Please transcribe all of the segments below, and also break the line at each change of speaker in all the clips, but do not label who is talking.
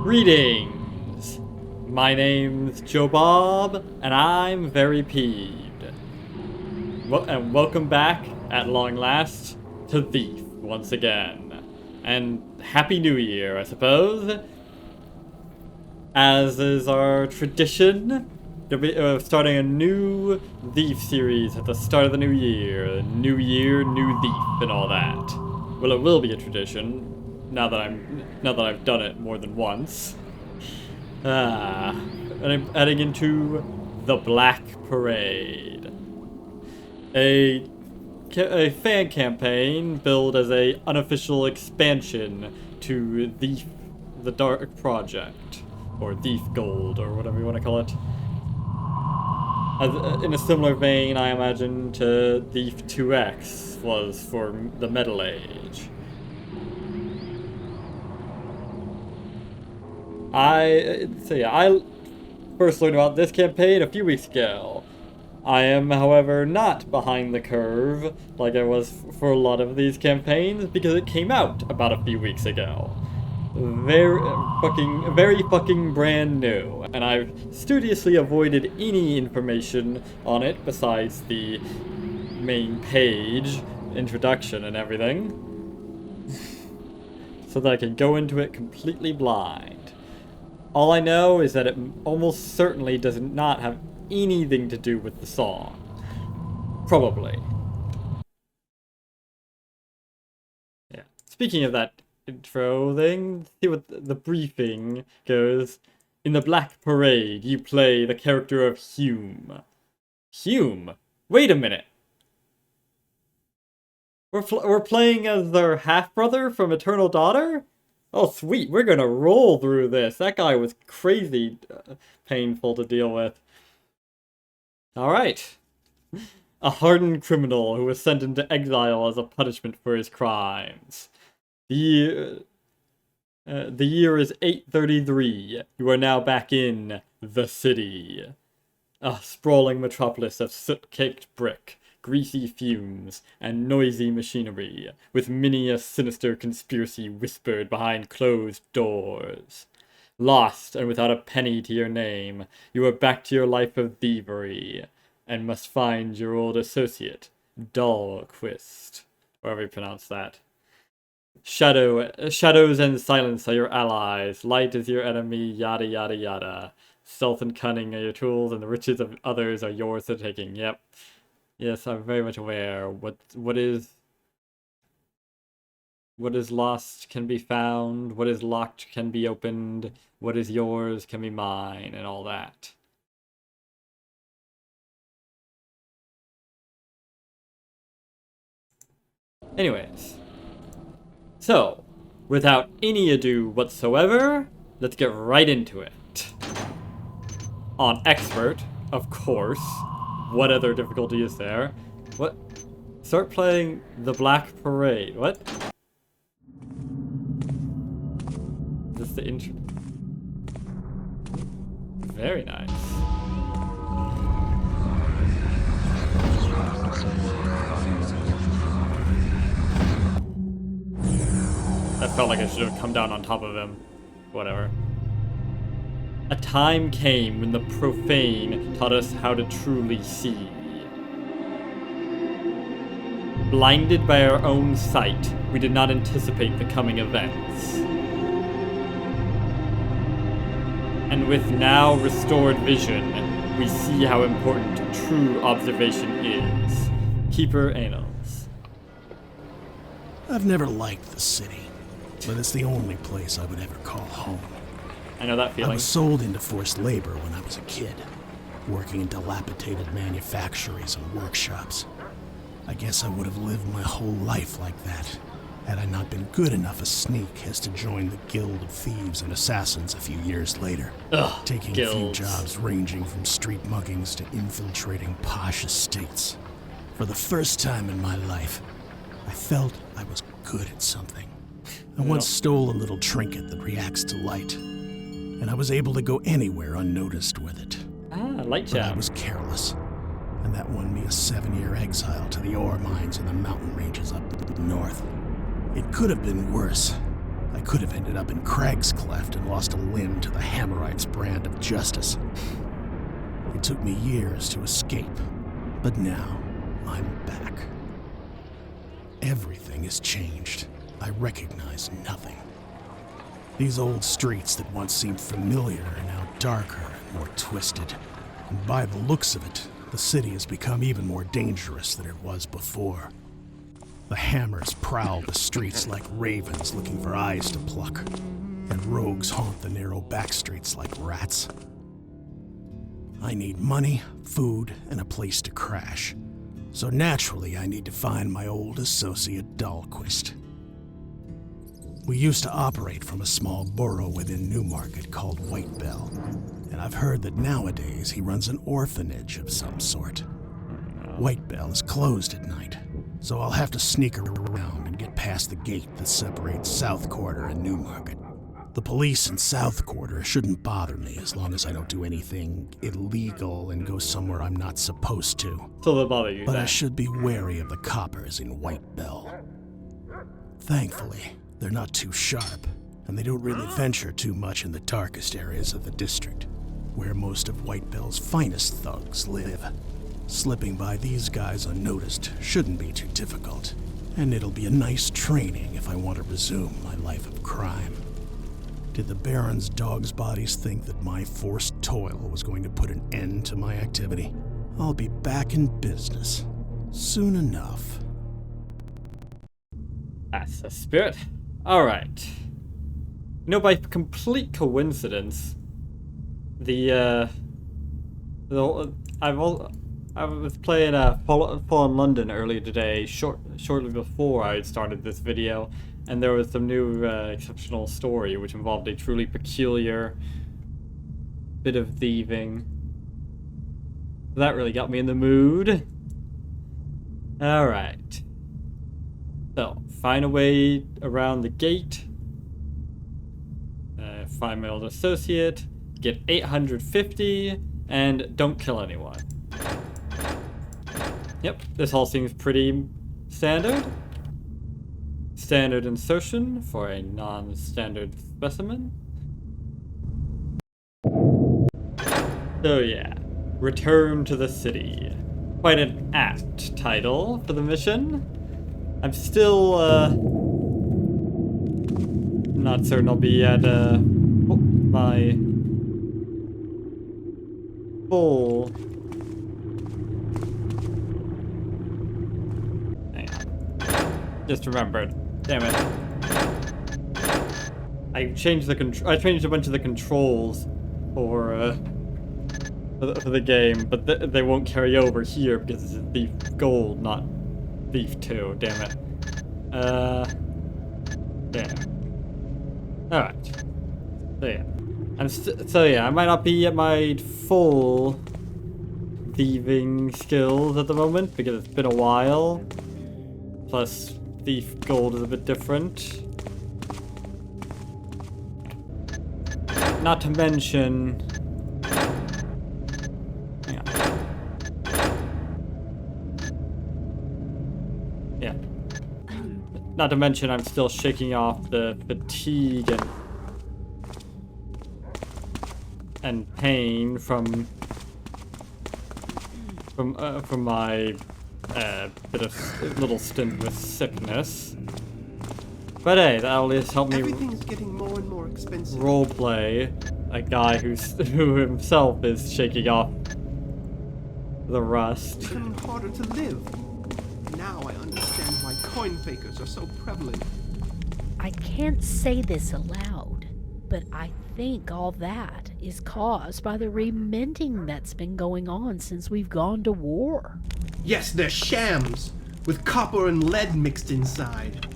Greetings! My name's Joe Bob, and I'm very peeved. And welcome back, at long last, to Thief once again. And Happy New Year, I suppose. As is our tradition, starting a new Thief series at the start of the new year. New year, new Thief, and all that. Well, it will be a tradition. Now that I've done it more than once. And I'm heading into the Black Parade. A fan campaign billed as a unofficial expansion to the Dark Project, or Thief Gold, or whatever you want to call it. In a similar vein, I imagine, to Thief 2X was for the Metal Age. I first learned about this campaign a few weeks ago. I am, however, not behind the curve like I was for a lot of these campaigns because it came out about a few weeks ago. Very fucking brand new, and I've studiously avoided any information on it besides the main page, introduction and everything, so that I can go into it completely blind. All I know is that it almost certainly does not have anything to do with the song. Probably. Yeah. Speaking of that intro thing, see what the briefing goes. In the Black Parade, you play the character of Hume. Hume? Wait a minute. We're playing as their half-brother from Eternal Daughter? Oh, sweet, we're gonna roll through this. That guy was crazy painful to deal with. Alright. A hardened criminal who was sent into exile as a punishment for his crimes. The year is 833. You are now back in the city. A sprawling metropolis of soot-caked brick, greasy fumes, and noisy machinery, with many a sinister conspiracy whispered behind closed doors. Lost and without a penny to your name, you are back to your life of thievery, and must find your old associate, Dahlquist, however you pronounce that. Shadows and silence are your allies, light is your enemy, yada yada yada. Stealth and cunning are your tools, and the riches of others are yours for taking. Yep. Yes, I'm very much aware. What is lost can be found, what is locked can be opened, what is yours can be mine, and all that. Anyways. So, without any ado whatsoever, let's get right into it. On Expert, of course. What other difficulty is there? What? Start playing the Black Parade. What? Is this the intro? Very nice. That felt like I should have come down on top of him. Whatever. A time came when the profane taught us how to truly see. Blinded by our own sight, we did not anticipate the coming events. And with now restored vision, we see how important true observation is. Keeper Annals.
I've never liked the city, but it's the only place I would ever call home.
I know that feeling.
I was sold into forced labor when I was a kid, working in dilapidated manufactories and workshops. I guess I would have lived my whole life like that, had I not been good enough a sneak as to join the Guild of Thieves and Assassins a few years later.
Ugh,
taking
guilds.
A few jobs ranging from street muggings to infiltrating posh estates. For the first time in my life, I felt I was good at something. I once stole a little trinket that reacts to light, and I was able to go anywhere unnoticed with it.
Light
But
jam.
I was careless, and that won me a 7-year exile to the ore mines in the mountain ranges up north. It could have been worse. I could have ended up in Craig's Cleft and lost a limb to the Hammerites' brand of justice. It took me years to escape, but now I'm back. Everything has changed. I recognize nothing. These old streets that once seemed familiar are now darker and more twisted. And by the looks of it, the city has become even more dangerous than it was before. The hammers prowl the streets like ravens looking for eyes to pluck, and rogues haunt the narrow back streets like rats. I need money, food, and a place to crash. So naturally, I need to find my old associate Dahlquist. We used to operate from a small borough within Newmarket called White Bell, and I've heard that nowadays he runs an orphanage of some sort. White Bell is closed at night, so I'll have to sneak around and get past the gate that separates South Quarter and Newmarket. The police in South Quarter shouldn't bother me as long as I don't do anything illegal and go somewhere I'm not supposed to.
So they'll bother you
But
then.
I should be wary of the coppers in White Bell. Thankfully, they're not too sharp, and they don't really venture too much in the darkest areas of the district, where most of White Bell's finest thugs live. Slipping by these guys unnoticed shouldn't be too difficult, and it'll be a nice training if I want to resume my life of crime. Did the Baron's dog's bodies think that my forced toil was going to put an end to my activity? I'll be back in business soon enough.
That's the spirit. Alright. You know, by complete coincidence, I was playing Fallen London earlier today, shortly before I had started this video, and there was some new exceptional story which involved a truly peculiar bit of thieving. That really got me in the mood. Alright. So, find a way around the gate. Find my old associate. Get 850. And don't kill anyone. Yep, this all seems pretty standard. Standard insertion for a non-standard specimen. So yeah, return to the city. Quite an apt title for the mission. I'm still not certain I'll be at my full. Hang on. Just remembered. Damn it. I changed a bunch of the controls for the game, but they won't carry over here because it's Thief Gold, not Thief 2. Damn it. Damn. Alright. So yeah. I might not be at my full thieving skills at the moment because it's been a while. Plus, Thief Gold is a bit different. Not to mention... Yeah. Yeah. Not to mention I'm still shaking off the fatigue and pain from my bit of little stint with sickness. But hey, that'll just help me
Everything's getting more and more expensive.
roleplay a guy who himself is shaking off the rust.
It's becoming harder to live. Now I understand why coin fakers are so prevalent.
I can't say this aloud, but I think all that is caused by the reminting that's been going on since we've gone to war.
Yes, they're shams, with copper and lead mixed inside.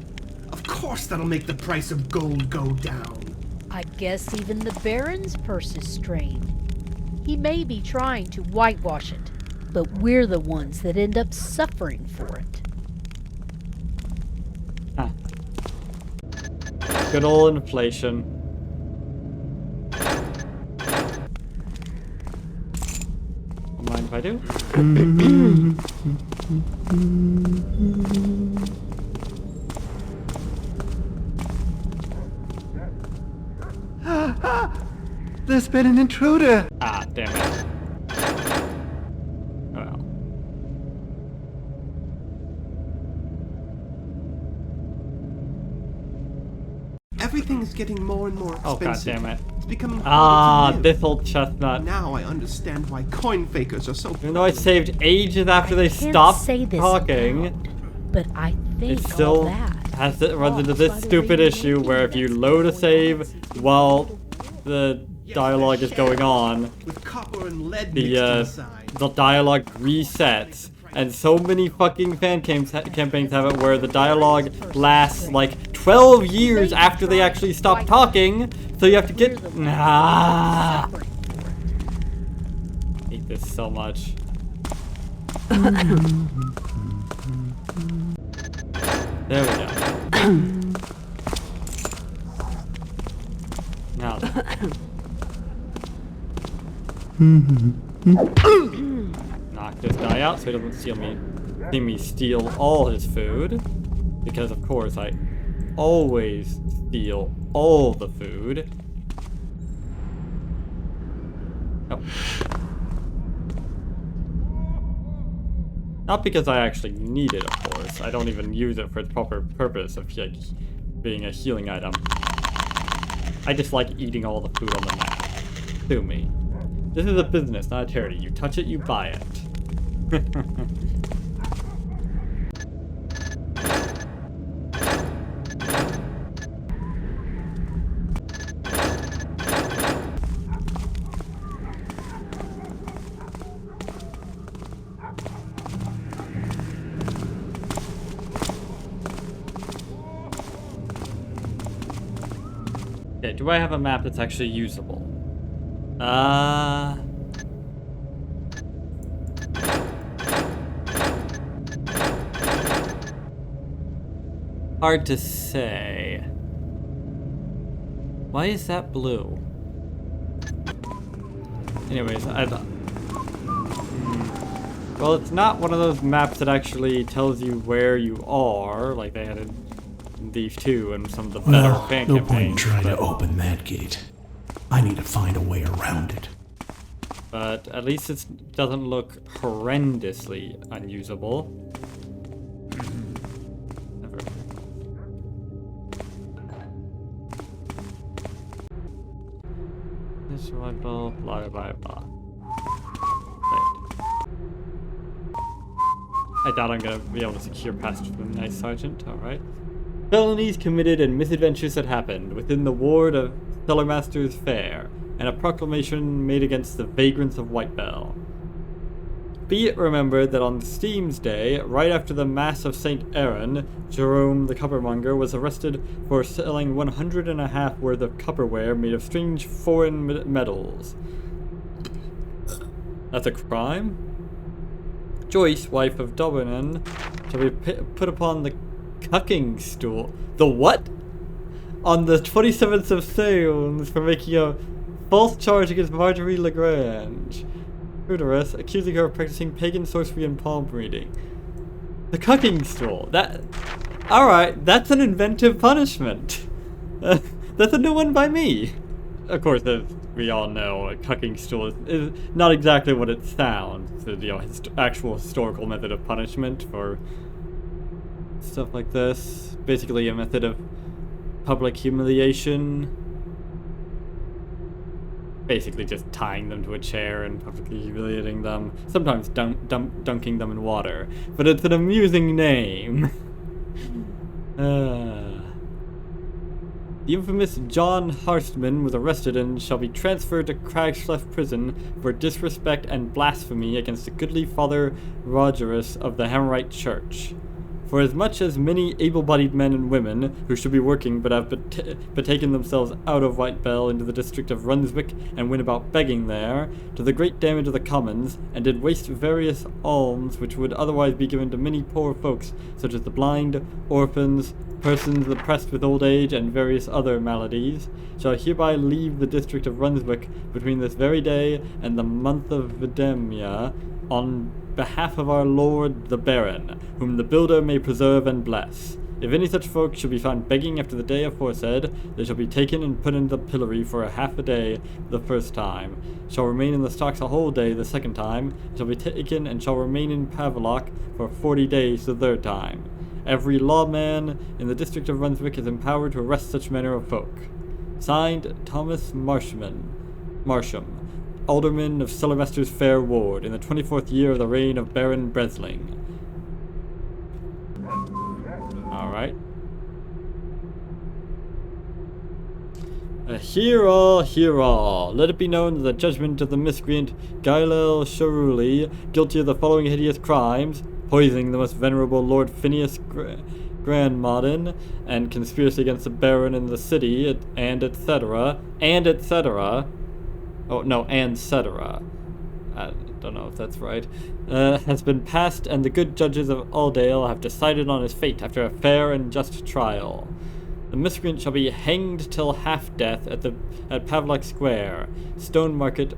Of course that'll make the price of gold go down.
I guess even the Baron's purse is strained. He may be trying to whitewash it, but we're the ones that end up suffering for it.
Ah. Good old inflation. Don't mind if I do?
There's been an intruder.
Ah, damn it. Well.
Everything is getting more and more expensive.
Oh, god damn it.
It's becoming
Ah,
harder to live.
this old chestnut.
Now I understand why coin fakers are so.
Even though I saved ages after they
Can't
stopped
say this
talking,
aloud, but I think
it
all
still
that
has to run into
caused
this
by the
stupid issue where if you
reading
load a
that's
save
going on
while the dialogue is going on,
With copper and lead
the
mixed inside.
the dialogue resets. And so many fucking campaigns have it where the dialogue lasts like 12 years after they actually stop talking, so you have to get. Ah, I hate this so much. There we go. Now then. Knock this guy out so he doesn't see me steal all his food. Because of course I always steal all the food. Oh. Not because I actually need it, of course. I don't even use it for its proper purpose of like, being a healing item. I just like eating all the food on the map. Sue me. This is a business, not a charity. You touch it, you buy it. Okay, do I have a map that's actually usable? Hard to say. Why is that blue? Anyways, well, it's not one of those maps that actually tells you where you are, like they had in Thief 2 and some of the better
Well,
fan
no point in
campaigns.
trying to open that gate. I need to find a way around it.
But at least it doesn't look horrendously unusable. Never. This rifle, blah blah blah. Wait. I doubt I'm gonna be able to secure passage from the nice sergeant. All right. Felonies committed and misadventures that happened within the ward of Cellarmaster's Fair, and a proclamation made against the vagrants of Whitebell. Be it remembered that on Steam's Day, right after the Mass of St. Aaron, Jerome the Coppermonger was arrested for selling 150 worth of copperware made of strange foreign metals. That's a crime? Joyce, wife of noblemen, shall be put upon the cucking stool. The what? On the 27th of Seance for making a false charge against Marjorie Lagrange. Fruiteress, accusing her of practicing pagan sorcery and palm reading. The cucking stool. That. Alright, that's an inventive punishment. That's a new one by me. Of course, as we all know, a cucking stool is not exactly what it sounds. It's a, actual historical method of punishment for stuff like this. Basically a method of public humiliation. Basically just tying them to a chair and publicly humiliating them. Sometimes dunking them in water. But it's an amusing name. The infamous John Harstman was arrested and shall be transferred to Cragscleft Prison for disrespect and blasphemy against the goodly Father Rogerus of the Hammerite Church. For as much as many able-bodied men and women who should be working but have betaken themselves out of Whitebell into the district of Runswick and went about begging there, to the great damage of the commons, and did waste various alms which would otherwise be given to many poor folks, such as the blind, orphans, persons oppressed with old age, and various other maladies, shall hereby leave the district of Runswick between this very day and the month of Videmia, on behalf of our lord the Baron, whom the builder may preserve and bless. If any such folk shall be found begging after the day aforesaid, they shall be taken and put into the pillory for a half a day the first time, shall remain in the stocks a whole day the second time, shall be taken and shall remain in Pavlock for 40 days the third time. Every lawman in the district of Brunswick is empowered to arrest such manner of folk. Signed, Thomas Marsham, Alderman of Cellemester's Fair Ward, in the 24th year of the reign of Baron Bresling. Alright. Hear all, hear all. Let it be known that the judgment of the miscreant Gailel Sharuli, guilty of the following hideous crimes: poisoning the most venerable Lord Phineas Grandmodden, and conspiracy against the Baron in the city, and etc. Oh, no, and cetera. I don't know if that's right. Has been passed, and the good judges of Aldale have decided on his fate after a fair and just trial. The miscreant shall be hanged till half-death at Pavlock Square, Stone Market,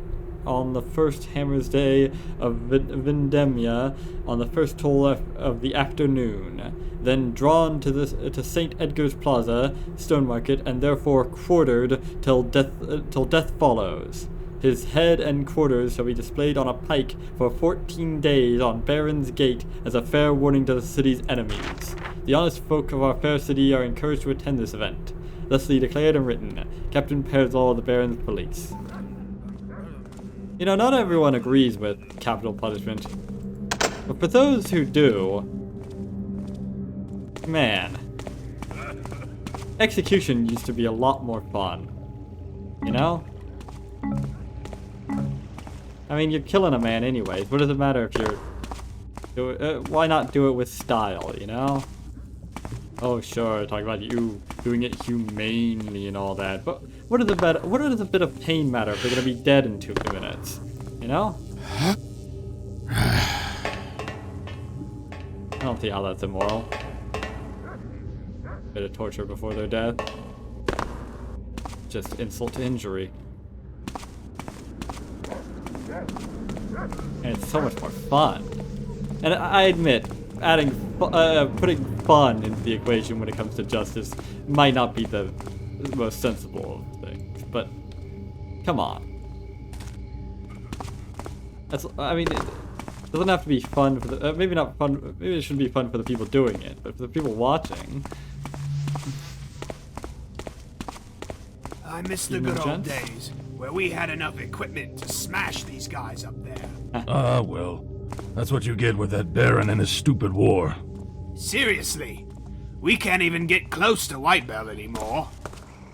on the first Hammer's Day of Vindemia, on the first toll of the afternoon, then drawn to St. Edgar's Plaza, Stone Market, and therefore quartered till death follows. His head and quarters shall be displayed on a pike for 14 days on Baron's Gate as a fair warning to the city's enemies. The honest folk of our fair city are encouraged to attend this event. Thusly declared and written, Captain Pearsall of the Baron's Police. You know, not everyone agrees with capital punishment, but for those who do, man, execution used to be a lot more fun, you know? I mean, you're killing a man anyways. What does it matter if you're... why not do it with style, you know? Oh, sure, talk about you doing it humanely and all that, but what does a bit of pain matter if they're gonna be dead in 2 minutes? You know? I don't see how that's immoral. Bit of torture before their death. Just insult to injury. And it's so much more fun. And I admit, putting fun into the equation when it comes to justice might not be the most sensible of things, but come on. I mean, it doesn't have to be fun for the, maybe not fun, maybe it shouldn't be fun for the people doing it, but for the people watching.
I miss the good old days where we had enough equipment to smash these guys up there.
Ah, well, that's what you get with that Baron and his stupid war.
Seriously, we can't even get close to Whitebell anymore.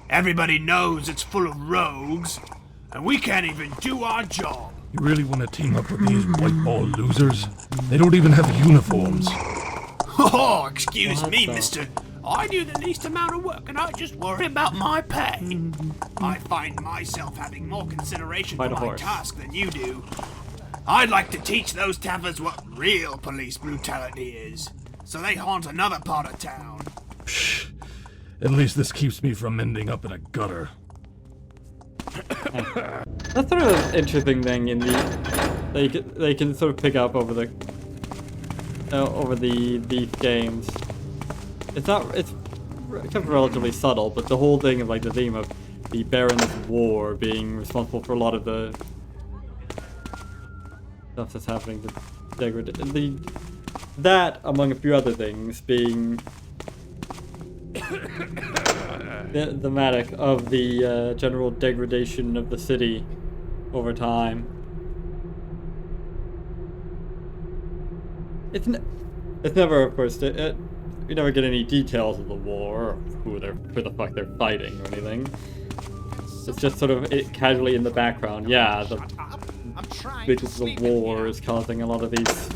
Everybody knows it's full of rogues, and we can't even do our job.
You really want to team up with these white-ball losers? They don't even have uniforms.
Oh, excuse me, mister. I do the least amount of work, and I just worry about my pay. I find myself having more consideration for my task than you do. I'd like to teach those taffers what real police brutality is, so they haunt another part of town.
Psh, at least this keeps me from ending up in a gutter.
That's sort of an interesting thing in the they can sort of pick up over the these games. It's kind of relatively subtle, but the whole thing of like the theme of the Baron's War being responsible for a lot of the stuff that's happening to that among a few other things being the thematic of the general degradation of the city over time. It's never, of course, we never get any details of the war, or who the fuck they're fighting or anything. It's just sort of casually in the background. Yeah, the bitches of the war is causing a lot of these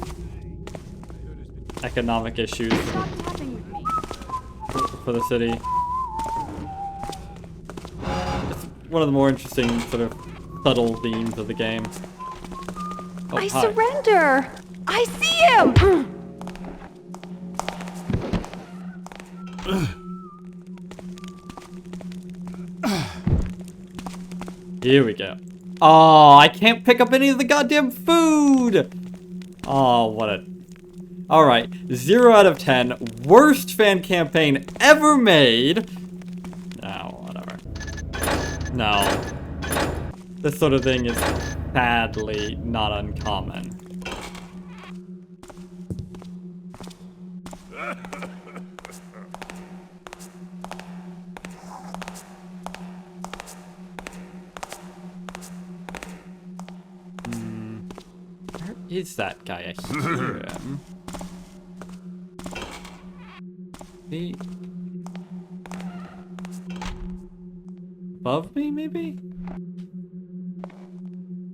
economic issues for the city. It's one of the more interesting sort of subtle themes of the game. Oh,
I
hi.
surrender! I see him!
Here we go. Oh, I can't pick up any of the goddamn food! Oh, what a Alright, 0 out of 10. Worst fan campaign ever made. No, whatever. No. This sort of thing is sadly not uncommon. Where is that guy? I hear him. He... above me, maybe?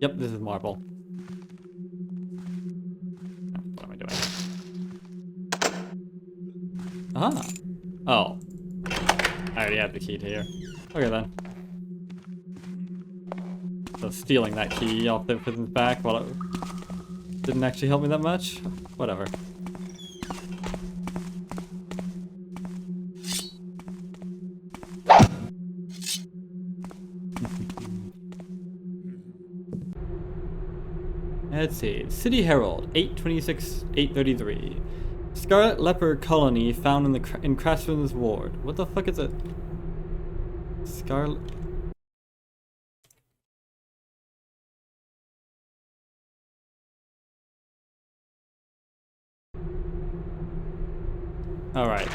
Yep, this is marble. What am I doing? Ah. Oh. I already have the key to here. Okay then. So stealing that key off the person's back, well, it didn't actually help me that much. Whatever. Let's see. City Herald, 8/26/833. Scarlet leper colony found in Craftsman's ward. What the fuck is it? Scarlet. Alright.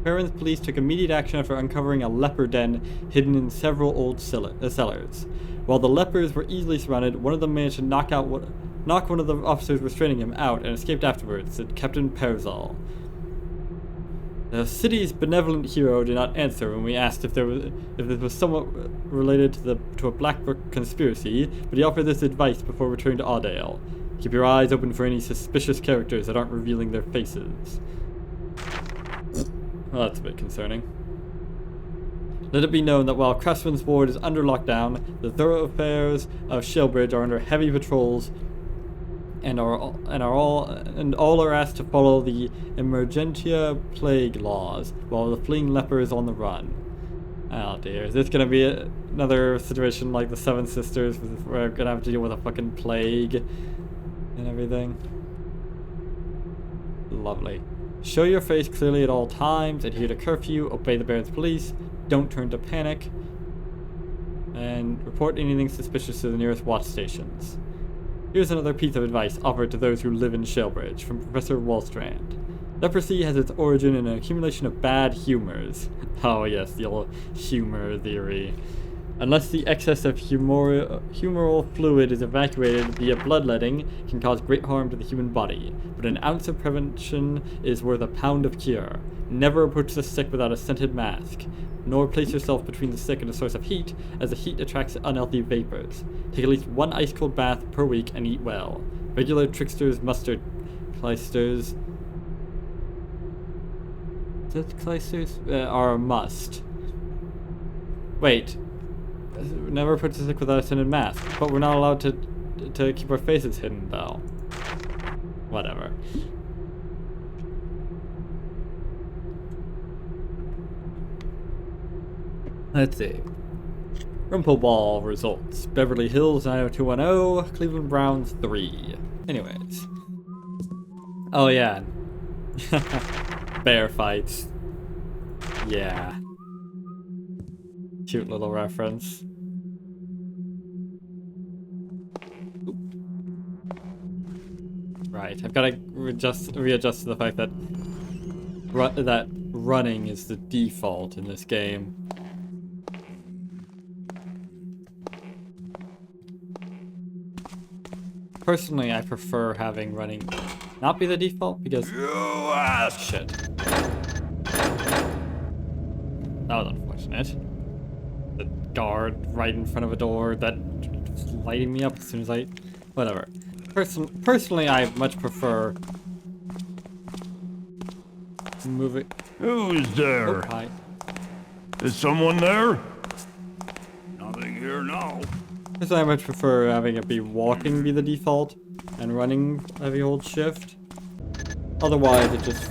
Perrin's police took immediate action after uncovering a leper den hidden in several old cellars. While the lepers were easily surrounded, one of them managed to knock one of the officers restraining him out and escaped afterwards, said Captain Perzal. The city's benevolent hero did not answer when we asked if this was somewhat related to a Black Book conspiracy, but he offered this advice before returning to Audale. Keep your eyes open for any suspicious characters that aren't revealing their faces. Well, that's a bit concerning. Let it be known that while Craftsman's ward is under lockdown, the thoroughfares of Shalebridge are under heavy patrols, and all are asked to follow the Emergentia plague laws, while the fleeing leper is on the run. Oh dear, is this gonna be another situation like the Seven Sisters, where we're gonna have to deal with a fucking plague and everything? Lovely. Show your face clearly at all times, adhere to curfew, obey the Baron's police, don't turn to panic, and report anything suspicious to the nearest watch stations. Here's another piece of advice offered to those who live in Shalebridge from Professor Wallstrand. Leprosy has its origin in an accumulation of bad humors. Oh yes, the old humor theory. Unless the excess of humoral fluid is evacuated via bloodletting, it can cause great harm to the human body. But an ounce of prevention is worth a pound of cure. Never approach the sick without a scented mask, nor place yourself between the sick and a source of heat, as the heat attracts unhealthy vapors. Take at least one ice-cold bath per week and eat well. Regular tricksters, mustard clysters... Is that clysters? Are a must. Wait. Never put the sick without a scented mask. But we're not allowed to keep our faces hidden, though. Whatever. Let's see. Rumple Ball results. Beverly Hills 90210, Cleveland Browns 3. Anyways. Oh yeah. Bear fights. Yeah. Cute little reference. Oop. Right, I've got to readjust to the fact that running is the default in this game. Personally, I prefer having running not be the default because shit. That was unfortunate. The guard right in front of a door that was lighting me up as soon as I... Whatever. Personally, I much prefer moving...
Who's there?
Oh, hi.
Is someone there? Nothing here now.
Personally, I much prefer having it be walking be the default and running heavy hold shift. Otherwise, it just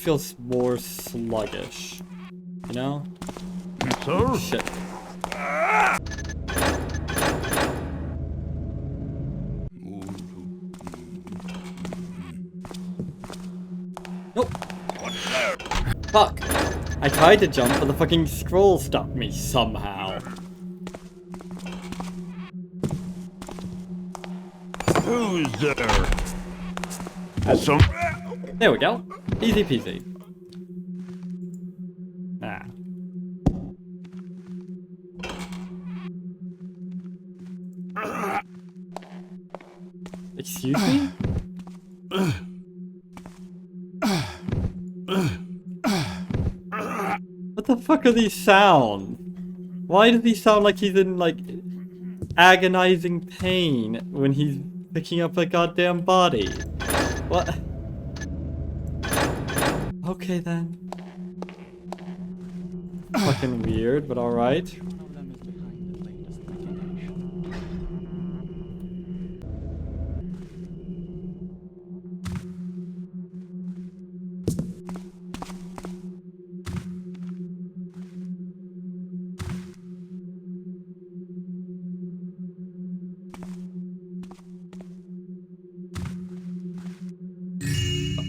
feels more sluggish. You know?
Sir?
Shit. Fuck! I tried to jump, but the fucking scroll stopped me somehow.
Who's there? Some.
There we go. Easy peasy. Ah. Excuse me? What the fuck are these sounds? Why does he sound like he's in, like, agonizing pain when he's picking up a goddamn body? What? Okay then. Fucking weird, but alright.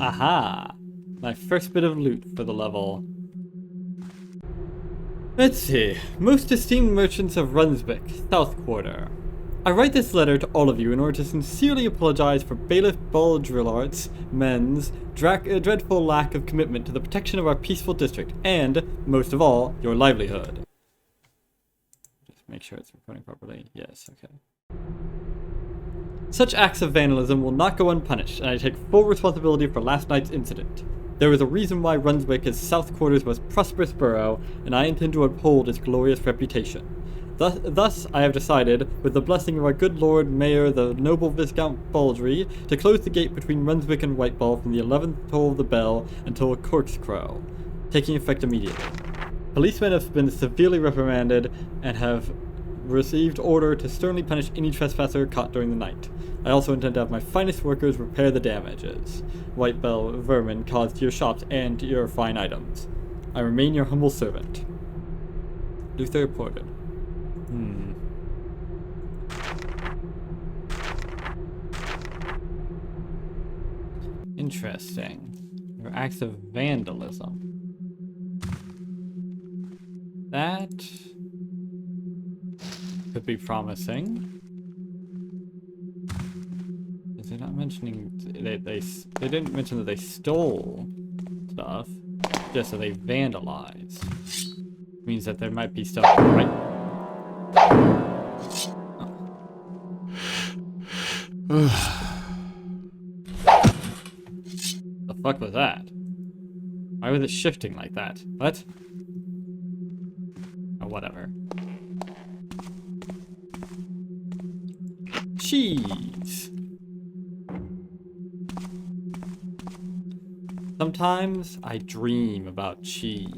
Aha! My first bit of loot for the level. Let's see. Most esteemed merchants of Runswick, South Quarter. I write this letter to all of you in order to sincerely apologize for Bailiff Baldrillart's men's dreadful lack of commitment to the protection of our peaceful district, and, most of all, your livelihood. Just make sure it's recording properly. Yes, okay. Such acts of vandalism will not go unpunished, and I take full responsibility for last night's incident. There is a reason why Runswick is South Quarter's most prosperous borough, and I intend to uphold its glorious reputation. Thus, I have decided, with the blessing of our good Lord Mayor the noble Viscount Baldry, to close the gate between Runswick and Whiteball from the 11th toll of the bell until a cork's crow, taking effect immediately. Policemen have been severely reprimanded and have received order to sternly punish any trespasser caught during the night. I also intend to have my finest workers repair the damages Whitebell vermin caused to your shops and to your fine items. I remain your humble servant. Luther reported. Interesting. Your acts of vandalism. That could be promising. Is they're not mentioning they didn't mention that they stole stuff, just that they vandalized. Means that there might be stuff right. The fuck was that? Why was it shifting like that? What? Oh, whatever. Cheese. Sometimes I dream about cheese.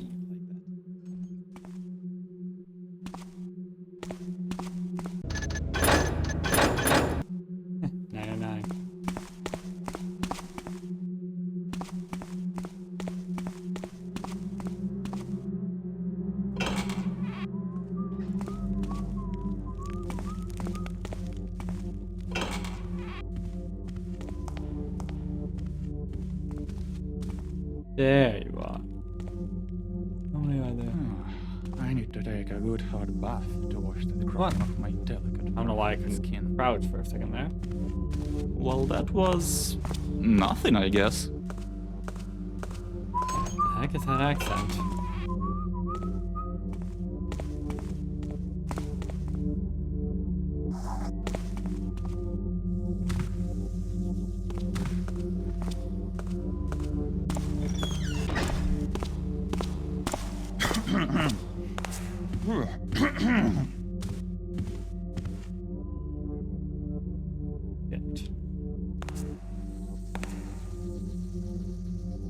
909. There you are. How many are there?
I need to take a good hard bath to wash the crown off my delicate.
I don't know why I couldn't
skin.
crouch for a second there.
Well, that was nothing, I guess.
The heck is that accent?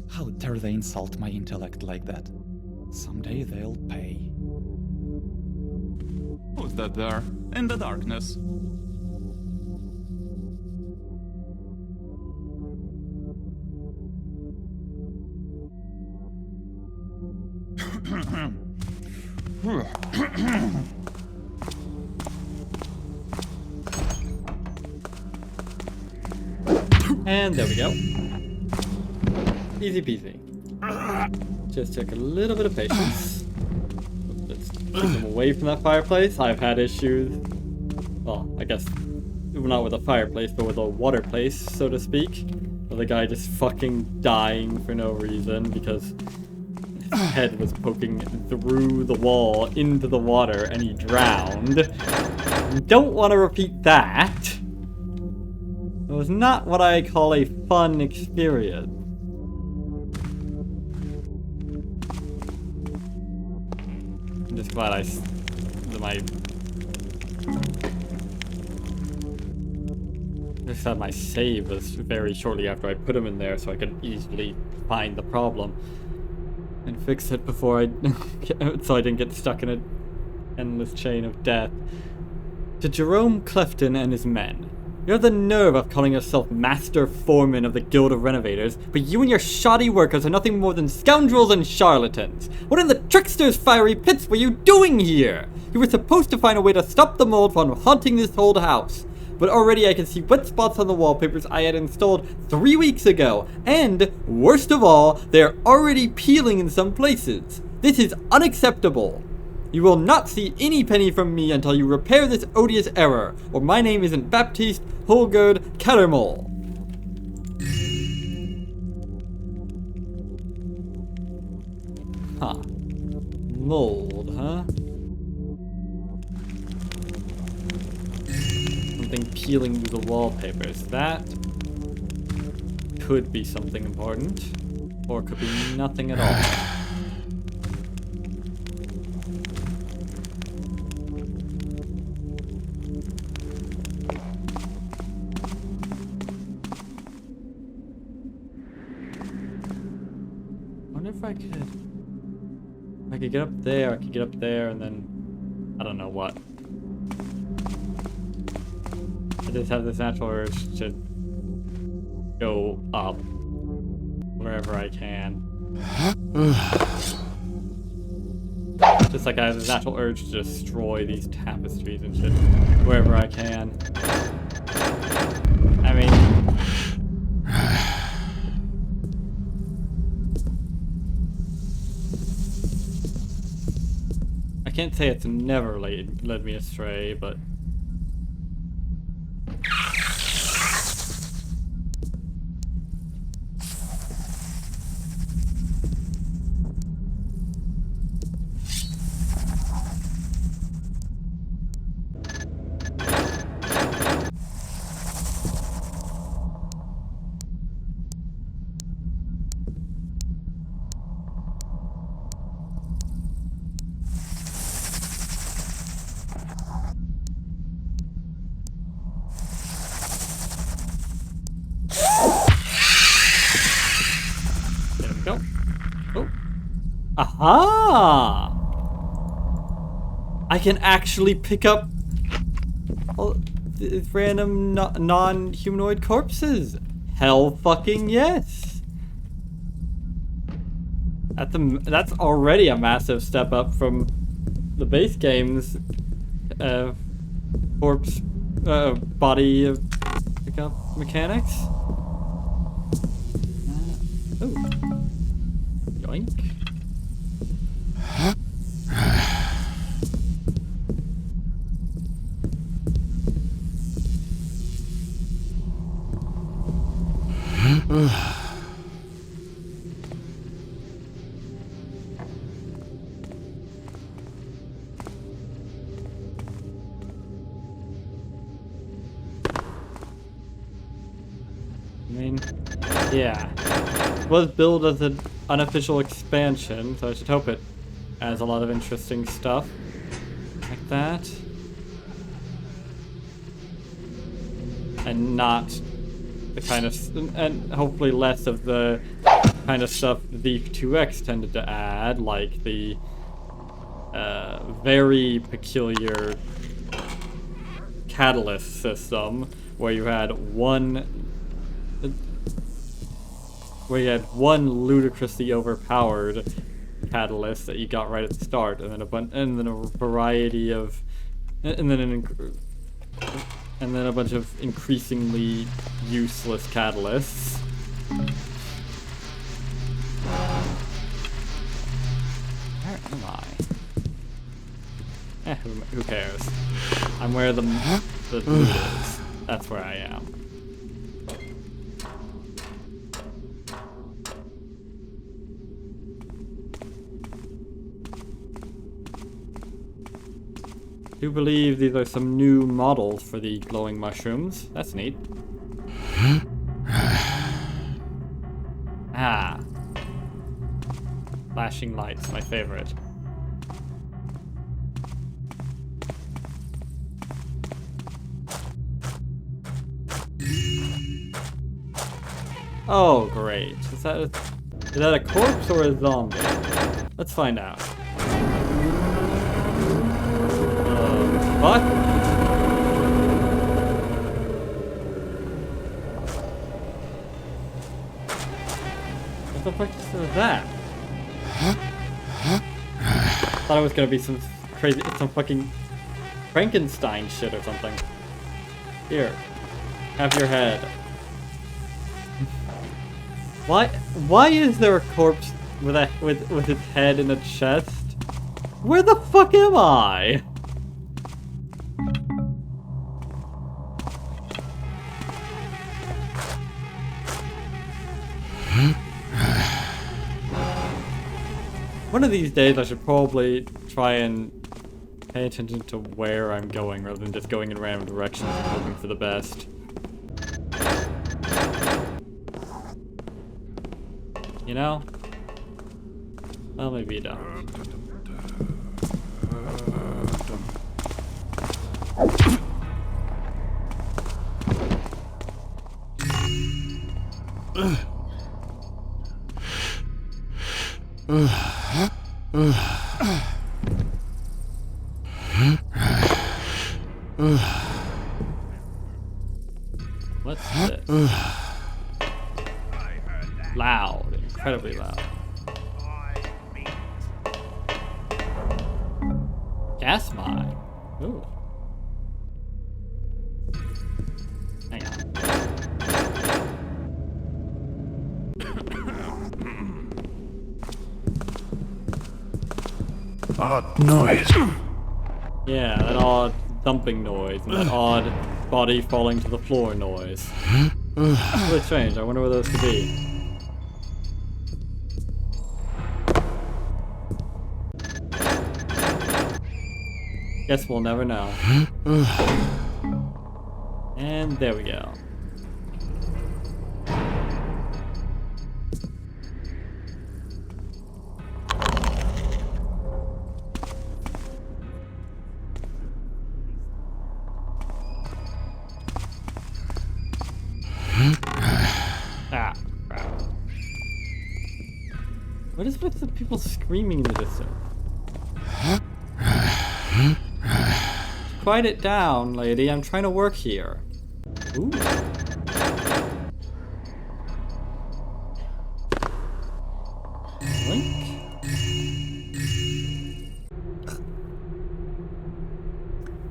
How dare they insult my intellect like that? Someday they'll pay. Who's that there? In the darkness.
And there we go. Easy peasy. Just took a little bit of patience. Let's keep them away from that fireplace. I've had issues. Well, I guess not with a fireplace, but with a water place, so to speak. With a guy just fucking dying for no reason because his head was poking through the wall into the water and he drowned. You don't want to repeat that. It was not what I call a fun experience. I'm just glad just had my save was very shortly after I put him in there so I could easily find the problem and fix it before so I didn't get stuck in an endless chain of death. To Jerome Clefton and his men. You have the nerve of calling yourself Master Foreman of the Guild of Renovators, but you and your shoddy workers are nothing more than scoundrels and charlatans. What in the trickster's fiery pits were you doing here? You were supposed to find a way to stop the mold from haunting this old house. But already I can see wet spots on the wallpapers I had installed 3 weeks ago, and, worst of all, they are already peeling in some places. This is unacceptable. You will not see any penny from me until you repair this odious error, or my name isn't Baptiste Holgerd Cattermole. Huh. Mold, huh? Something peeling through the wallpapers. That could be something important, or it could be nothing at all. If I could get up there, I could get up there, and then I don't know what. I just have this natural urge to go up wherever I can. Just like I have this natural urge to destroy these tapestries and shit wherever I can. I mean, I can't say it's never led me astray, but go. Oh. Aha! I can actually pick up all these random non-humanoid corpses. Hell fucking yes! That's already a massive step up from the base game's corpse body pickup mechanics. Oh. Yoink. I mean, yeah. It was billed as an unofficial expansion, so I should hope it has a lot of interesting stuff like that. And not the kind of, and hopefully less of the kind of stuff Thief 2X tended to add, like the very peculiar catalyst system where you had one ludicrously overpowered catalyst that you got right at the start, and then a variety of, and then a bunch of increasingly useless catalysts. am I? Who cares? I'm where the loot is. That's where I am. I do believe these are some new models for the glowing mushrooms. That's neat. Ah. Flashing lights, my favorite. Oh, great. Is that a corpse or a zombie? Let's find out. What? What the fuck is that? Thought it was gonna be some crazy, some fucking Frankenstein shit or something. Here, have your head. Why is there a corpse with its head in a chest? Where the fuck am I? One of these days I should probably try and pay attention to where I'm going rather than just going in random directions and hoping for the best. You know? Well, maybe you don't. What's this? Loud, incredibly loud. Gas mine. Ooh. Hang on.
Odd noise.
Yeah, that odd thumping noise and that odd body falling to the floor noise. It's really strange. I wonder what those could be. Guess we'll never know. And there we go. Ah, crap. What is with the people screaming in the distance? Quiet it down, lady. I'm trying to work here. Ooh. Link?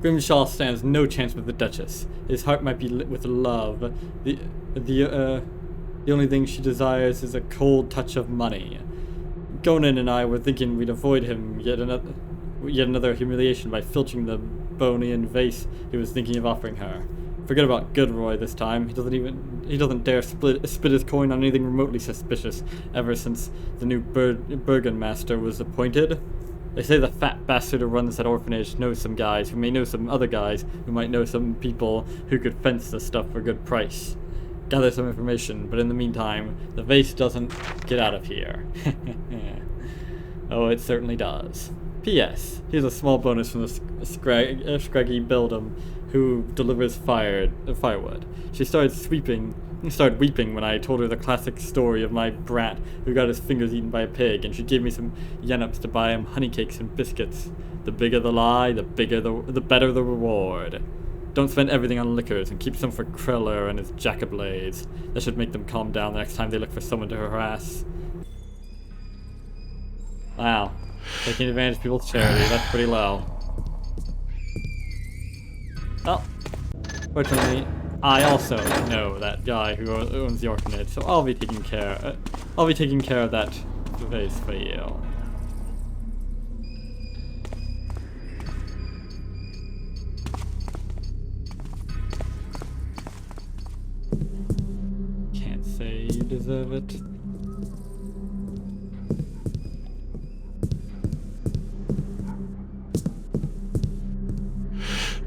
Grimshaw stands no chance with the Duchess. His heart might be lit with love. The only thing she desires is a cold touch of money. Conan and I were thinking we'd avoid him yet another humiliation by filching the bony and vase he was thinking of offering her. Forget about Goodroy this time. He doesn't dare spit his coin on anything remotely suspicious ever since the new Burgomaster was appointed. They say the fat bastard who runs that orphanage knows some guys who may know some other guys who might know some people who could fence the stuff for a good price. Gather some information, but in the meantime, the vase doesn't get out of here. Oh, it certainly does. P.S. Here's a small bonus from the scraggy beldam who delivers firewood. She started weeping when I told her the classic story of my brat who got his fingers eaten by a pig, and she gave me some yannups to buy him honey cakes and biscuits. The bigger the lie, the better the reward. Don't spend everything on liquors, and keep some for Kreller and his jackablades. That should make them calm down the next time they look for someone to harass. Wow. Taking advantage of people's charity, that's pretty low. Well, fortunately, I also know that guy who owns the orphanage, so I'll be taking care of that vase for you. deserve it.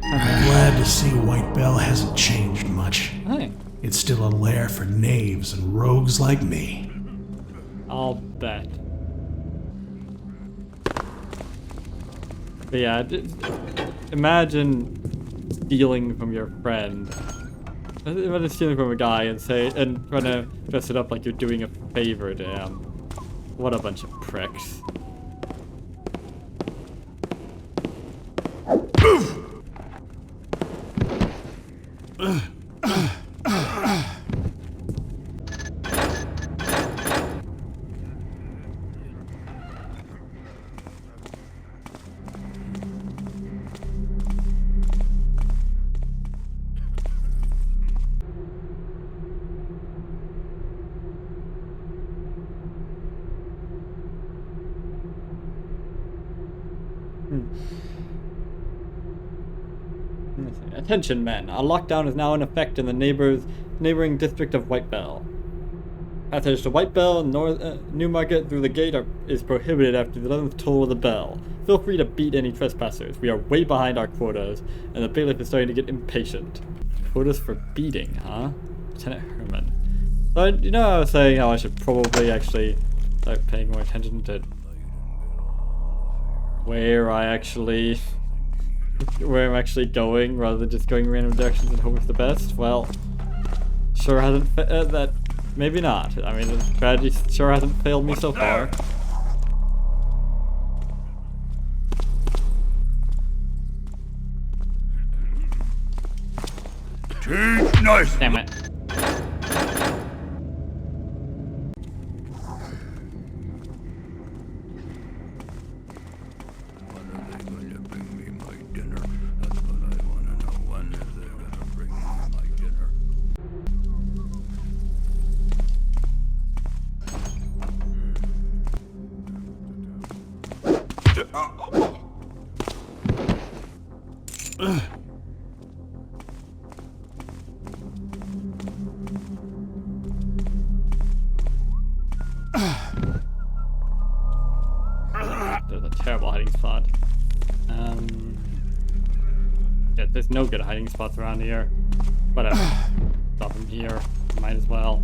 I'm glad to see White Bell hasn't changed much.
Hey,
It's still a lair for knaves and rogues like me.
I'll bet. But yeah, imagine stealing from your friend. Imagine stealing from a guy and trying to dress it up like you're doing a favor to him. What a bunch of pricks. Attention, men. A lockdown is now in effect in the neighboring district of Whitebell. Passage to Whitebell and Newmarket through the gate is prohibited after the 11th toll of the bell. Feel free to beat any trespassers. We are way behind our quotas, and the bailiff is starting to get impatient. Quotas for beating, huh? Lieutenant Herman. So, I was saying how I should probably actually start paying more attention to where I'm actually going, rather than just going random directions and hoping for the best. Well, sure hasn't that. Maybe not. I mean, the strategy sure hasn't failed me so far.
Nice.
Damn it. There's a terrible hiding spot. Yeah, there's no good hiding spots around here. Whatever. Stop him here. Might as well.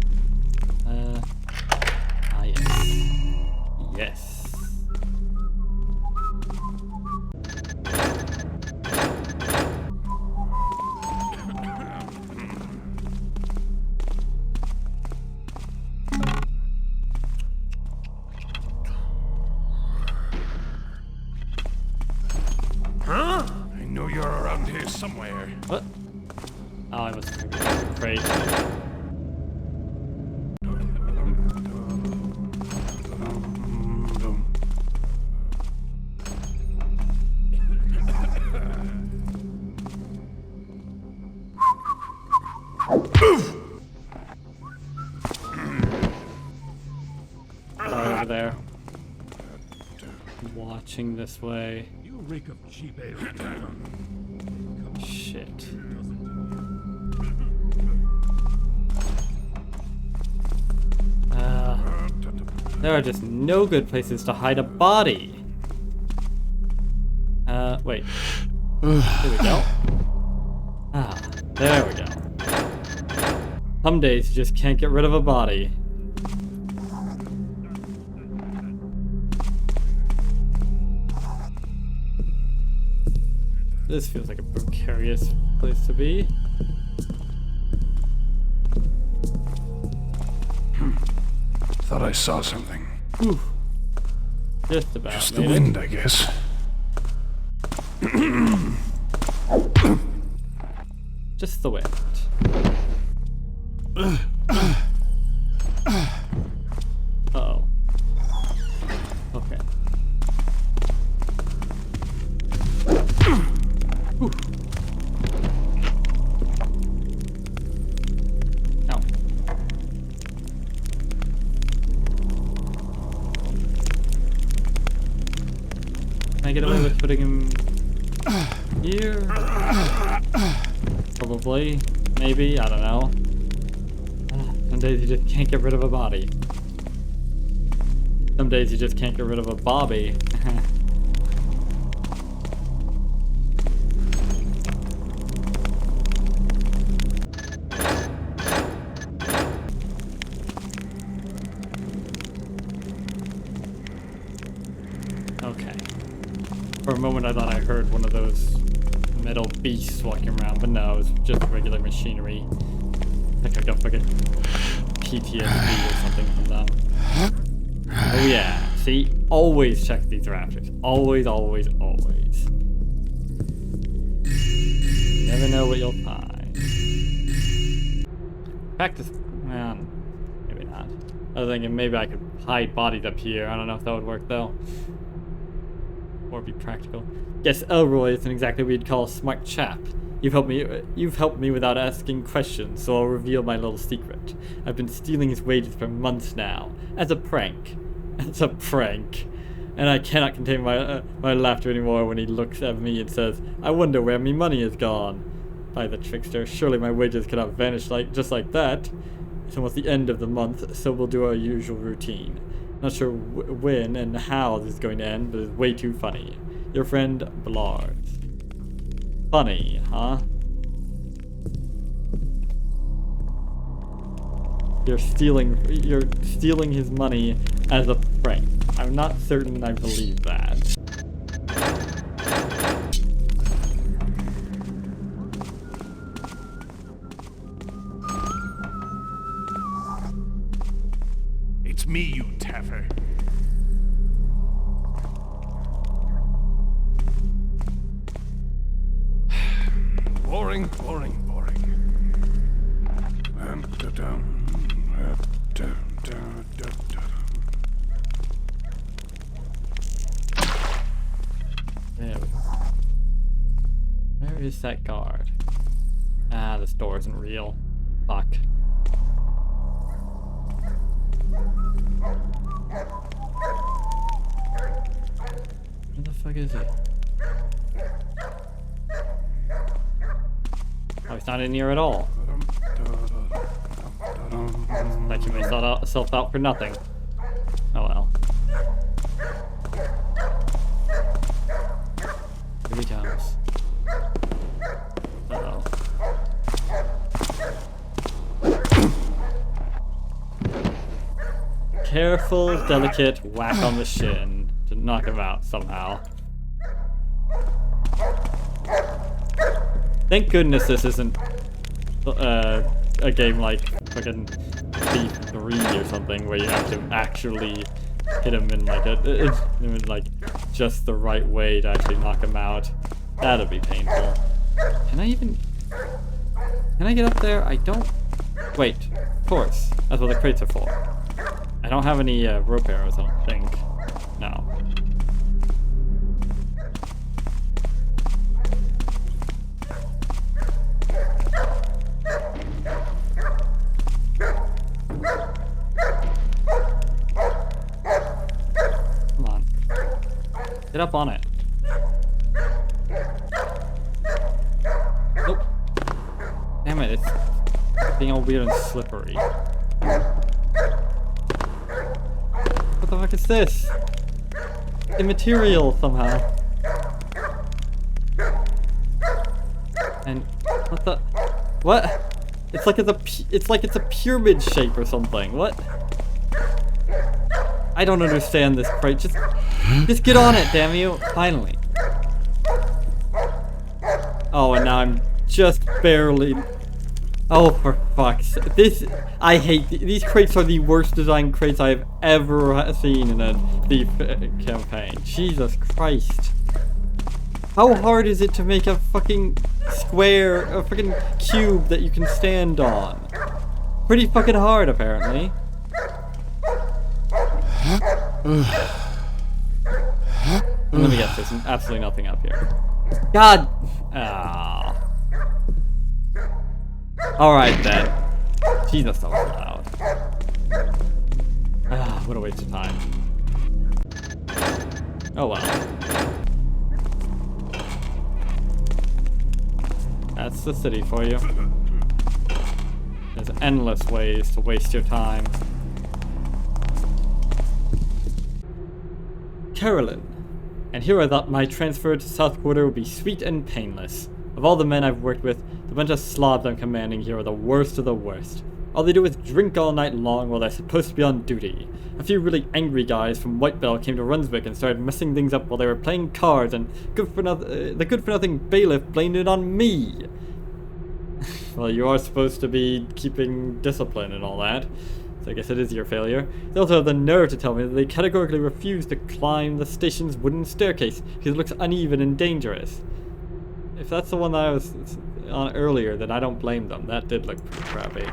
Yes. Yes.
I know you're around here somewhere.
What? Oh, I must have been afraid. Over there. Watching this way.
You reek of cheap ale.
Shit. There are just no good places to hide a body. Wait. There we go. Ah, there we go. Some days you just can't get rid of a body. This feels like a precarious place to be.
Thought I saw something.
Whew. Just about.
Just the
made it.
wind, I guess.
Just the wind. Uh-oh. Okay. Whew. Ow. Can I get away with putting him here? Probably. Maybe. I don't know. days you just can't get rid of a body. Some days you just can't get rid of a Bobby. Okay. For a moment I thought I heard one of those metal beasts walking around, but no, it was just regular machinery. Like I got fucking PTSD or something from them. Oh yeah, see? Always check these rafters. Always, always, always. Never know what you'll find. Practice, man, maybe not. I was thinking maybe I could hide bodies up here. I don't know if that would work though. Or be practical. Guess Elroy isn't exactly what you'd call a smart chap. You've helped me without asking questions, so I'll reveal my little secret. I've been stealing his wages for months now, as a prank. As a prank. And I cannot contain my laughter anymore when he looks at me and says, "I wonder where me money has gone." By the trickster, surely my wages cannot vanish just like that. It's almost the end of the month, so we'll do our usual routine. Not sure when and how this is going to end, but it's way too funny. Your friend, Blars. Funny, huh? You're stealing his money as a prank. I'm not certain I believe that.
It's me, you taffer. Boring, boring, boring.
There we go. Where is that guard? Ah, this door isn't real. Fuck. Where the fuck is it? Oh, he's not in here at all. Like you made yourself out for nothing. Oh well. Here he comes. Uh-oh. Careful, delicate whack on the shin to knock him out somehow. Thank goodness this isn't a game like fucking Thief 3 or something where you have to actually hit him in like just the right way to actually knock him out. That'd be painful. Can I get up there? I don't. Wait, of course. That's what the crates are for. I don't have any rope arrows, I don't think. No. Come on. Get up on it. Nope. Damn it, it's being all weird and slippery. What the fuck is this? Immaterial somehow. And what the? What? It's like it's a pyramid shape or something. What? I don't understand this crate. Just get on it, damn you! Finally. Oh, and now I'm just barely. Oh, for fuck's sake. I hate these crates are the worst designed crates I've ever seen in a Thief campaign. Jesus Christ. How hard is it to make a fucking square, a fucking cube that you can stand on? Pretty fucking hard, apparently. Let me guess, there's absolutely nothing up here. God! Ah. Alright then. Jesus, that was loud. Ah, what a waste of time. Oh well. That's the city for you. There's endless ways to waste your time. Carolyn. And here I thought my transfer to South Quarter would be sweet and painless. Of all the men I've worked with, the bunch of slobs I'm commanding here are the worst of the worst. All they do is drink all night long while they're supposed to be on duty. A few really angry guys from White Bell came to Runswick and started messing things up while they were playing cards, and the good-for-nothing bailiff blamed it on me. Well, you are supposed to be keeping discipline and all that, so I guess it is your failure. They also have the nerve to tell me that they categorically refuse to climb the station's wooden staircase because it looks uneven and dangerous. If that's the one that I was on earlier, then I don't blame them. That did look pretty crappy.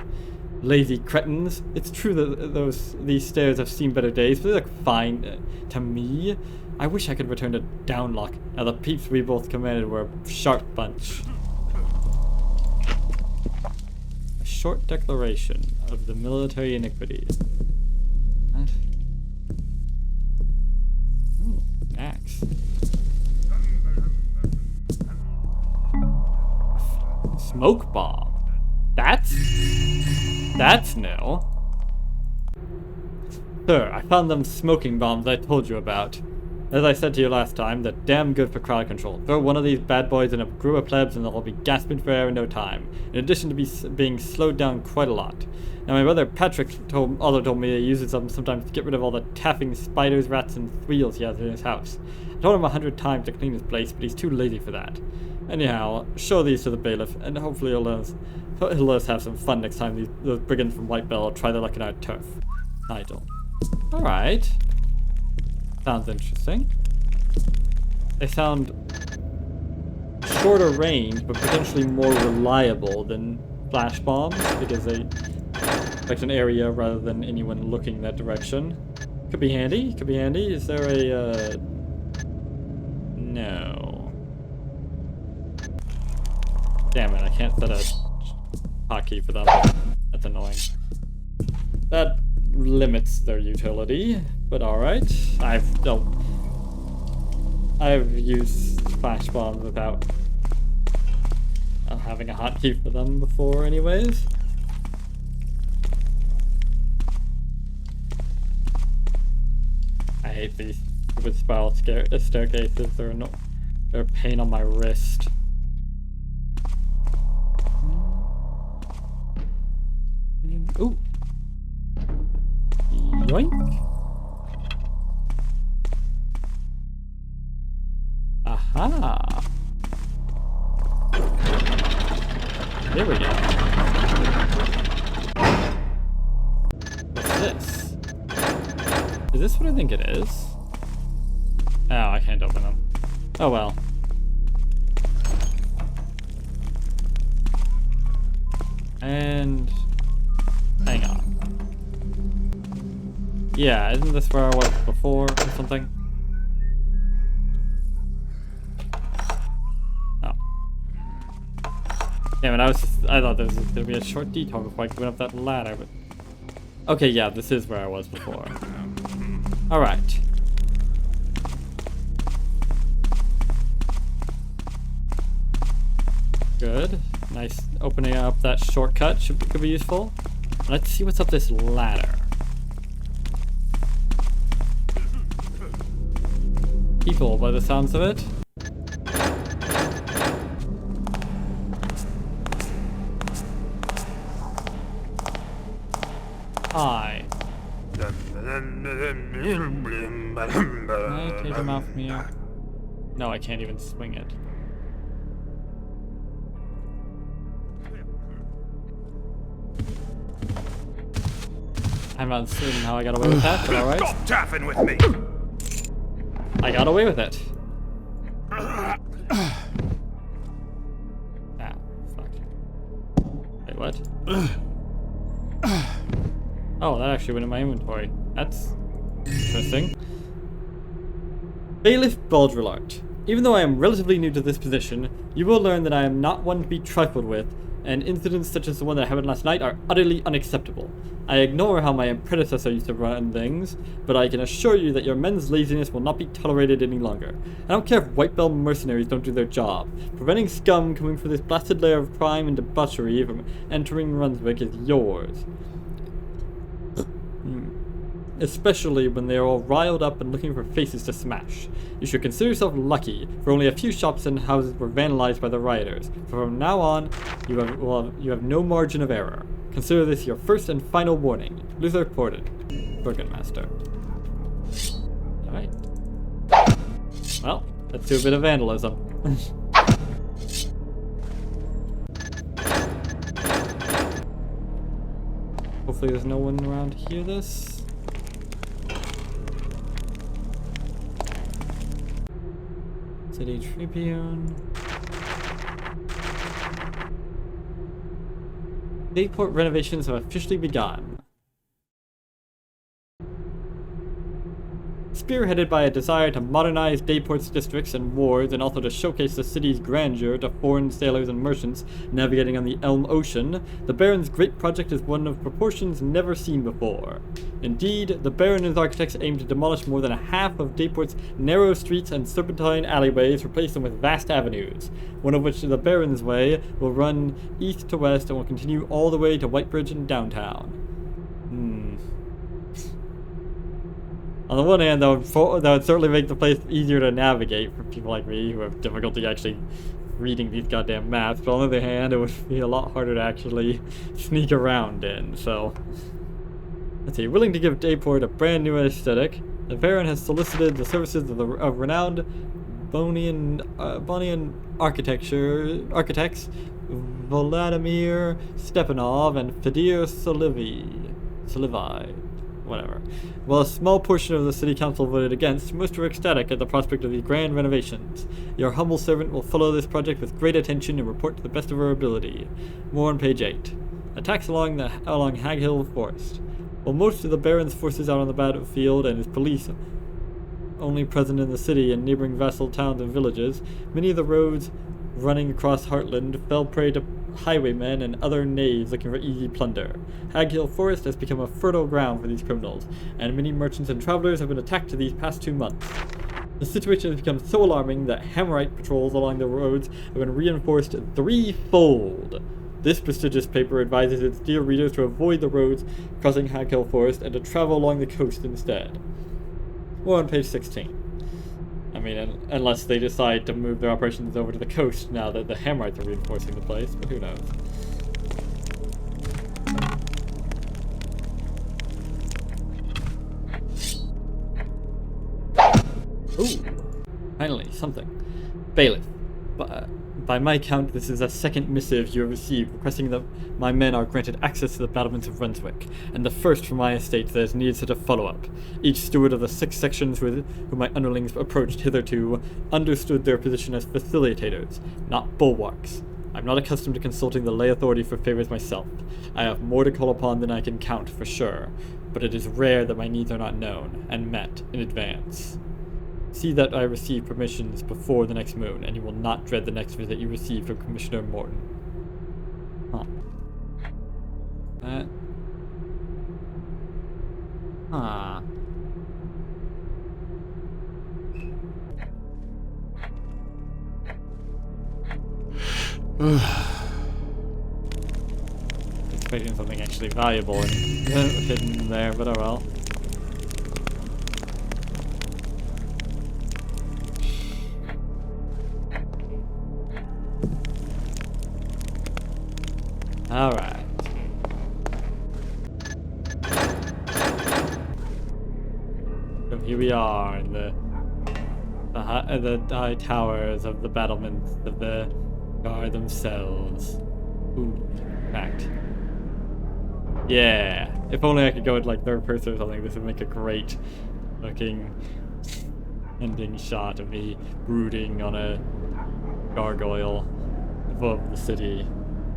Lazy cretins. It's true that these stairs have seen better days, but they look fine to me. I wish I could return to Downlock. Now the peeps we both commanded were a sharp bunch. A short declaration of the military iniquity. What? Oh, axe. Smoke bomb. That's new. Sir, I found them smoking bombs I told you about. As I said to you last time, they're damn good for crowd control. Throw one of these bad boys in a group of plebs and they'll all be gasping for air in no time, in addition to being slowed down quite a lot. Now my brother Patrick also told me he uses them sometimes to get rid of all the taffing spiders, rats, and wheels he has in his house. I told him 100 times to clean his place, but he's too lazy for that. Anyhow, show these to the bailiff, and hopefully he'll let us have some fun next time those brigands from White Bell try their luck in our turf. Idle. Alright. Sounds interesting. They sound shorter range, but potentially more reliable than flash bombs, because they affect an area rather than anyone looking that direction. Could be handy, could be handy. Is there a, no. Damn it, I can't set a hotkey for them. That's annoying. That limits their utility, but alright. I've used flash bombs without having a hotkey for them before anyways. I hate these stupid spiral staircases. They're a pain on my wrist. Ooh. Yoink. Aha. There we go. What's this? Is this what I think it is? Oh, I can't open them. Oh well. And hang on. Yeah, isn't this where I was before or something? Oh. Damn it, I thought there was gonna be a short detour before I went up that ladder, but okay, yeah, this is where I was before. Alright. Good. Nice opening up that shortcut could be useful. Let's see what's up this ladder. People, by the sounds of it. Hi. Can I take him off me? No, I can't even swing it. I'm not certain how I got away with that, but alright.
Stop taffing with me!
I got away with it. Ah, fuck. Wait, what? Oh, that actually went in my inventory. That's interesting. Bailiff Baudrillard. Even though I am relatively new to this position, you will learn that I am not one to be trifled with, and incidents such as the one that happened last night are utterly unacceptable. I ignore how my predecessor used to run things, but I can assure you that your men's laziness will not be tolerated any longer. I don't care if white belt mercenaries don't do their job. Preventing scum coming from this blasted layer of crime and debauchery from entering Runswick is yours. Especially when they are all riled up and looking for faces to smash. You should consider yourself lucky, for only a few shops and houses were vandalized by the rioters. From now on, you have no margin of error. Consider this your first and final warning. Luther reported. Burgomaster. Alright. Well, let's do a bit of vandalism. Hopefully there's no one around to hear this. City Tribune. Dayport renovations have officially begun. Spearheaded by a desire to modernize Dayport's districts and wards and also to showcase the city's grandeur to foreign sailors and merchants navigating on the Elm Ocean, the Baron's great project is one of proportions never seen before. Indeed, the Baron and his architects aim to demolish more than a half of Dayport's narrow streets and serpentine alleyways, replace them with vast avenues, one of which, the Baron's Way, will run east to west and will continue all the way to Whitebridge and downtown. On the one hand, that would certainly make the place easier to navigate for people like me who have difficulty actually reading these goddamn maps, but on the other hand, it would be a lot harder to actually sneak around in, so... Let's see, willing to give Dayport a brand new aesthetic, the Baron has solicited the services of renowned Bonian architects Vladimir Stepanov and Fedir Solivi. Whatever. While a small portion of the city council voted against, most were ecstatic at the prospect of these grand renovations. Your humble servant will follow this project with great attention and report to the best of her ability. More on page 8. Attacks along Hag Hill Forest. While most of the Baron's forces out on the battlefield and his police only present in the city and neighboring vassal towns and villages, many of the roads running across Heartland fell prey to highwaymen and other knaves looking for easy plunder. Hag Hill Forest has become a fertile ground for these criminals, and many merchants and travelers have been attacked these past 2 months. The situation has become so alarming that Hammerite patrols along the roads have been reinforced 3-fold. This prestigious paper advises its dear readers to avoid the roads crossing Hag Hill Forest and to travel along the coast instead. More on page 16. I mean, unless they decide to move their operations over to the coast now that the Hammerites are reinforcing the place, but who knows. Ooh, finally, something. Bailiff. By my count, this is the second missive you have received requesting that my men are granted access to the battlements of Brunswick, and the first from my estate that has needed such a follow-up. Each steward of the 6 sections whom my underlings approached hitherto understood their position as facilitators, not bulwarks. I'm not accustomed to consulting the lay authority for favors myself. I have more to call upon than I can count, for sure, but it is rare that my needs are not known and met in advance. See that I receive permissions before the next moon, and you will not dread the next visit you receive from Commissioner Morton. Huh. Huh. Expecting something actually valuable and hidden there, but oh well. Alright. So here we are in the high towers of the battlements of the guard themselves. Ooh, fact. Yeah. If only I could go in like third person or something, this would make a great looking ending shot of me brooding on a gargoyle above the city.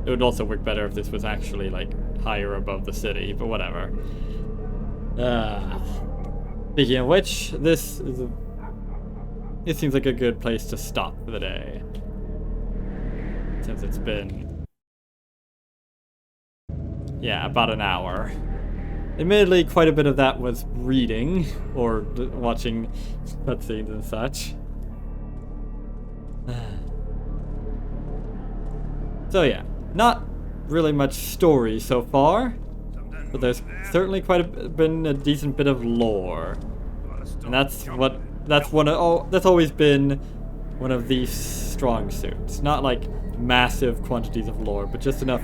It would also work better if this was actually, like, higher above the city, but whatever. Speaking of which, it seems like a good place to stop for the day. Since it's been Yeah, about an hour. Admittedly, quite a bit of that was reading or watching cutscenes and such. So yeah, not really much story so far, but there's certainly been a decent bit of lore, and that's always been one of the strong suits. Not like massive quantities of lore, but just enough.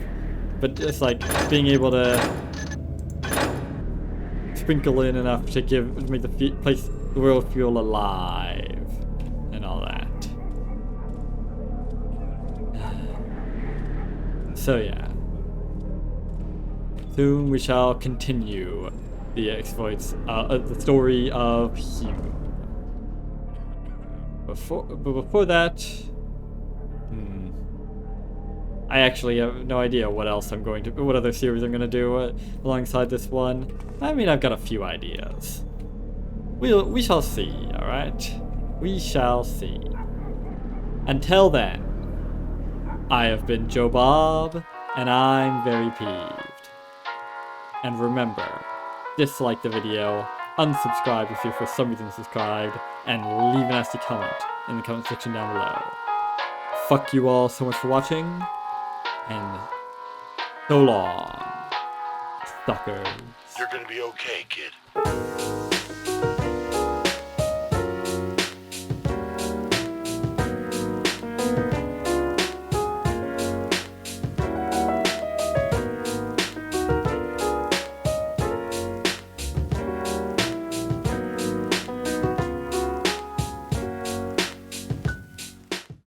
But just like being able to sprinkle in enough to make the world feel alive and all that. So yeah. Soon we shall continue the exploits, the story of Hugh. But before that, I actually have no idea what other series I'm gonna do alongside this one. I mean, I've got a few ideas. We shall see, alright? We shall see. Until then, I have been Joe Bob, and I'm very peeved. And remember, dislike the video, unsubscribe if you're for some reason subscribed, and leave a nasty comment in the comment section down below. Fuck you all so much for watching, and so long, suckers.
You're gonna be okay, kid.